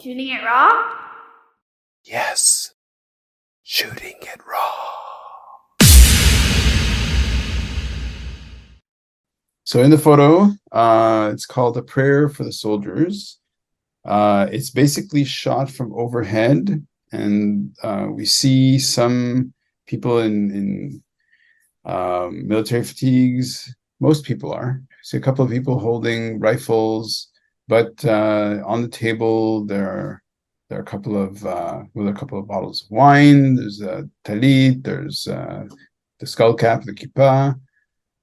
Shooting it raw? Yes. Shooting it raw. So in the photo, it's called A Prayer for the Soldiers. It's basically shot from overhead, and we see some people in military fatigues. Most people are. See a couple of people holding rifles, but on the table there are a couple of bottles of wine. There's a talit. There's the skull cap, the kippah.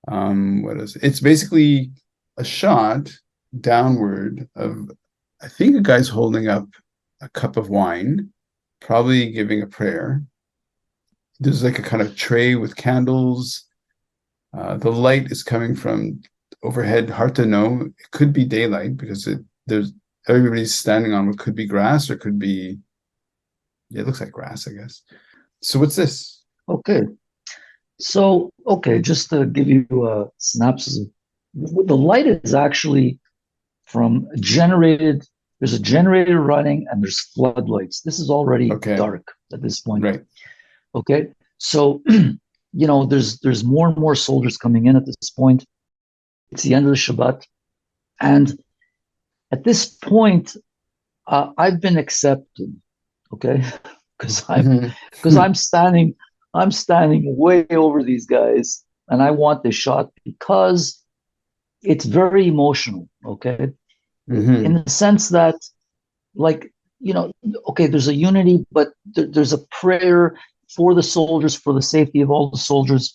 What is it? It's basically a shot downward of, I think, a guy's holding up a cup of wine, probably giving a prayer. There's like a kind of tray with candles. The light is coming from overhead. Hard to know. It could be daylight because everybody's standing on what could be grass or could be, yeah, it looks like grass, I guess. So what's this? Okay. So, just to give you a synopsis, the light is actually from generated. There's a generator running and there's floodlights. This is already dark at this point. Right. Okay. So, there's more and more soldiers coming in at this point. It's the end of the Shabbat. And at this point, I've been accepted. Okay. Because I'm standing way over these guys, and I want this shot because it's very emotional, okay? Mm-hmm. In the sense that, there's a unity, but there's a prayer for the soldiers, for the safety of all the soldiers,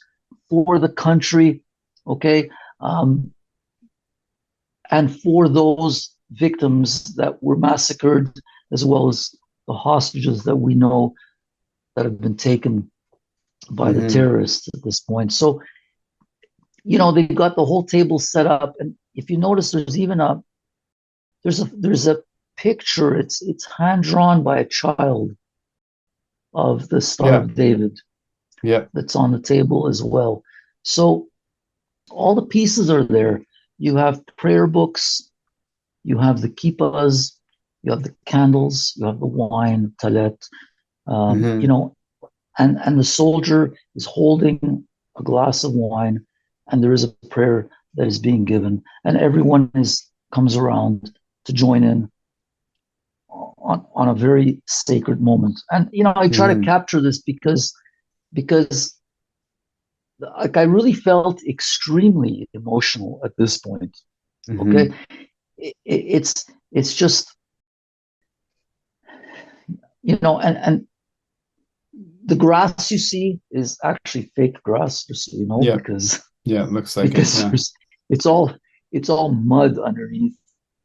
for the country, okay? And for those victims that were massacred, as well as the hostages that we know that have been taken by the terrorists at this point. So, they got the whole table set up, and if you notice, there's even there's a picture. It's hand drawn by a child of the Star of David. Yeah, that's on the table as well. So, all the pieces are there. You have prayer books, you have the kippahs, you have the candles, you have the wine, talet. And the soldier is holding a glass of wine, and there is a prayer that is being given, and everyone comes around to join in on a very sacred moment. And I try to capture this because I really felt extremely emotional at this point. Okay, it's just and the grass you see is actually fake grass, just so you know, because it looks like it's all mud underneath,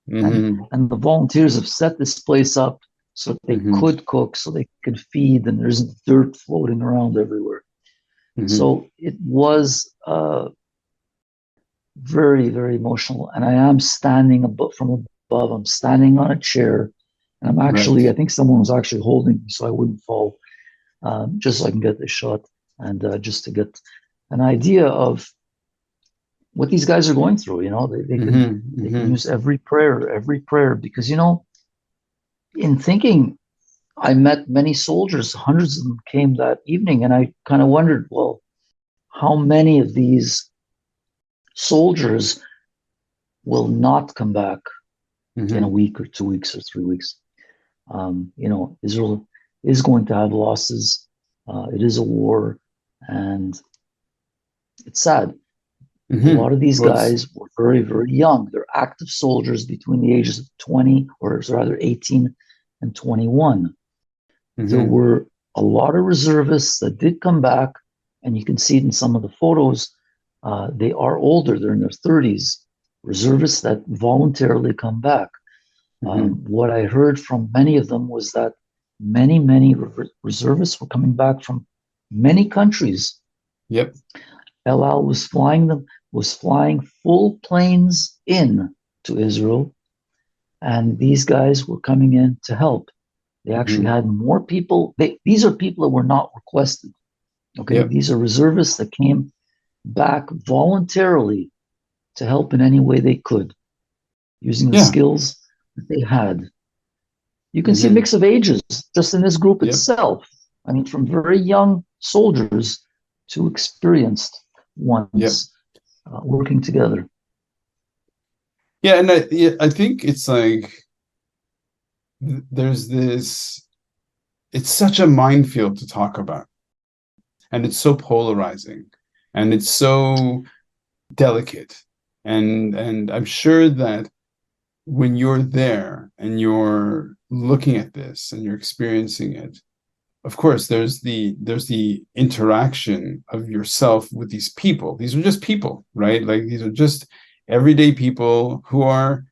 and the volunteers have set this place up so that they could cook, so they could feed, and there's dirt floating around everywhere. So it was very, very emotional, and I am standing from above. I'm standing on a chair, and I'm actually, I think someone was actually holding me so I wouldn't fall. Just so I can get this shot, and just to get an idea of what these guys are going through. They can use every prayer, because in thinking, I met many soldiers. Hundreds of them came that evening, and I kind of wondered, well, how many of these soldiers will not come back in a week or 2 weeks or 3 weeks? Israel is going to have losses. It is a war, and it's sad. A lot of these guys were very, very young. They're active soldiers between the ages of 20, or rather 18 and 21. There were a lot of reservists that did come back, and you can see it in some of the photos. They are older. They're in their 30s. Reservists that voluntarily come back. What I heard from many of them was that many reservists were coming back from many countries. Yep. El Al was flying full planes in to Israel, and these guys were coming in to help. They actually had more people. These are people that were not requested. Okay, these are reservists that came back voluntarily to help in any way they could, using the skills that they had. You can see a mix of ages just in this group Yep. itself. I mean, from very young soldiers to experienced ones working together. Yeah, and I think it's like there's this, it's such a minefield to talk about, and it's so polarizing, and it's so delicate, and I'm sure that when you're there and you're looking at this and you're experiencing it, of course there's the interaction of yourself with these people. These are just people, right? Like these are just everyday people who are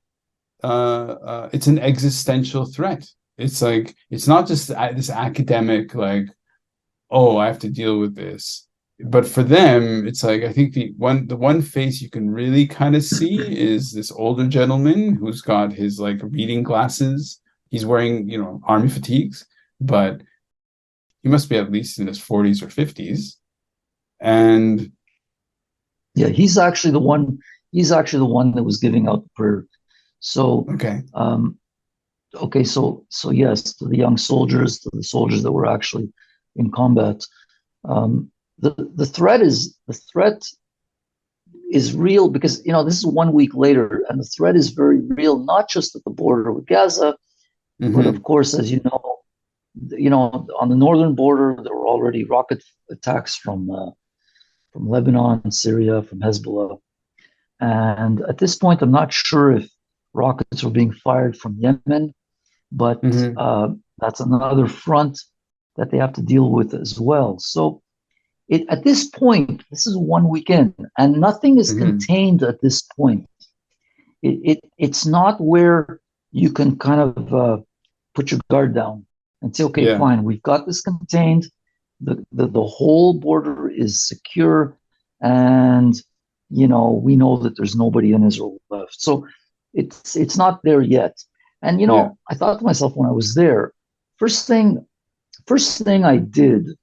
it's an existential threat. It's like, it's not just this academic, like, oh, I have to deal with this. But for them, it's like, I think the one face you can really kind of see is this older gentleman who's got his like reading glasses. He's wearing, army fatigues, but he must be at least in his 40s or 50s. And yeah, he's actually the one that was giving out the prayer. So okay. So yes, to the young soldiers, to the soldiers that were actually in combat, the threat is real, because this is 1 week later, and the threat is very real, not just at the border with Gaza, but of course, as you know, on the northern border there were already rocket attacks from Lebanon, Syria, from Hezbollah, and at this point, I'm not sure if rockets were being fired from Yemen, but that's another front that they have to deal with as well. So at this point, this is 1 weekend, and nothing is contained at this point. It's not where you can kind of put your guard down and say, okay, fine, we've got this contained. The whole border is secure, and we know that there's nobody in Israel left. So it's not there yet. And I thought to myself when I was there, first thing I did,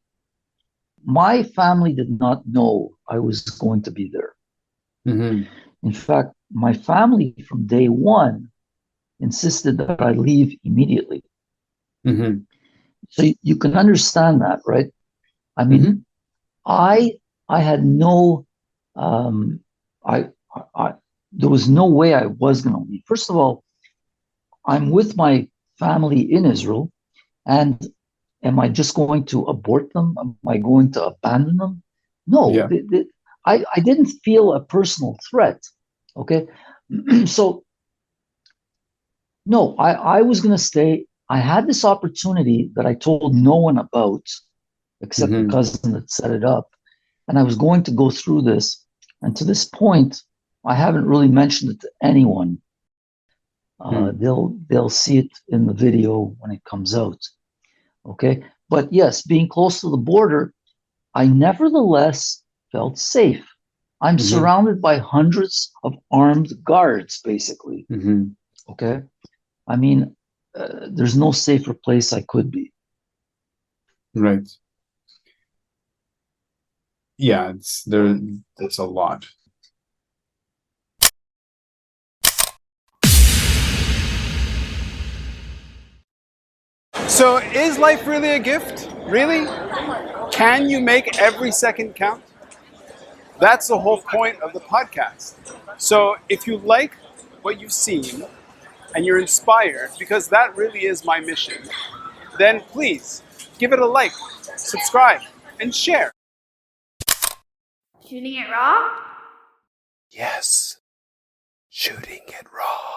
my family did not know I was going to be there. In fact, my family from day one insisted that I leave immediately. So you can understand that, right? I mean, I had no, there was no way I was going to leave. First of all, I'm with my family in Israel, and am I just going to abort them? Am I going to abandon them? No, I didn't feel a personal threat. Okay, so no, I was going to stay. I had this opportunity that I told no one about, except the cousin that set it up, and I was going to go through this. And to this point, I haven't really mentioned it to anyone. They'll see it in the video when it comes out. Okay, but yes, being close to the border, I nevertheless felt safe. I'm surrounded by hundreds of armed guards, basically. Okay, I mean, there's no safer place I could be. Right. Yeah, that's a lot. So is life really a gift? Really? Can you make every second count? That's the whole point of the podcast. So if you like what you've seen and you're inspired, because that really is my mission, then please give it a like, subscribe, and share. Shooting it raw? Yes, shooting it raw.